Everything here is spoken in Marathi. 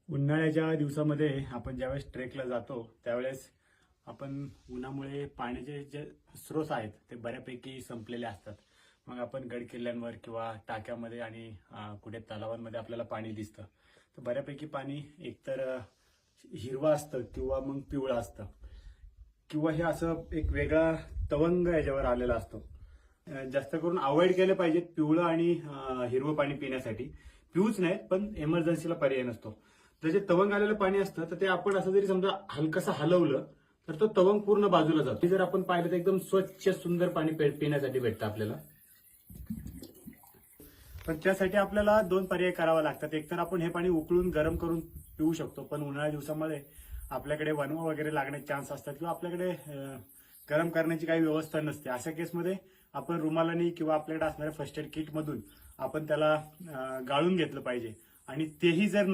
उन्हाळ्याच्या दिवसामध्ये आपण ज्यावेळेस ट्रेकला जातो त्यावेळेस आपण उन्हामुळे पाण्याचे जे स्रोत आहेत ते बऱ्यापैकी संपलेले असतात. मग आपण गड किल्ल्यांवर किंवा टाक्यामध्ये आणि कुठे तलावांमध्ये आपल्याला पाणी दिसतं. तर बऱ्यापैकी पाणी एकतर हिरवं असतं किंवा मग पिवळं असतं किंवा हे असं एक वेगळा तवंग याच्यावर आलेला असतो. जास्त करून अवॉइड केलं पाहिजे पिवळं आणि हिरवं पाणी पिण्यासाठी. पिऊच नाहीत पण इमर्जन्सीला पर्याय नसतो. जर जे तवंग आलेलं पाणी असतं तर ते आपण असं जरी समजा हलकसं हलवलं तर तो तवंग पूर्ण बाजूला जातो. जर आपण पाहिलं तर एकदम स्वच्छ सुंदर पाणी पिण्यासाठी भेटतं आपल्याला. पण त्यासाठी आपल्याला दोन पर्याय करावा लागतात. एक तर आपण हे पाणी उकळून गरम करून पिऊ शकतो, पण उन्हाळ्या दिवसामध्ये आपल्याकडे वणवा वगैरे लागण्याचे चान्स असतात किंवा आपल्याकडे गरम करण्याची काही व्यवस्था नसते. अशा केसमध्ये आपण रुमालानी किंवा आपल्याकडे असणाऱ्या फर्स्ट एड किट मधून आपण त्याला गाळून घेतलं पाहिजे. आणि तेही जर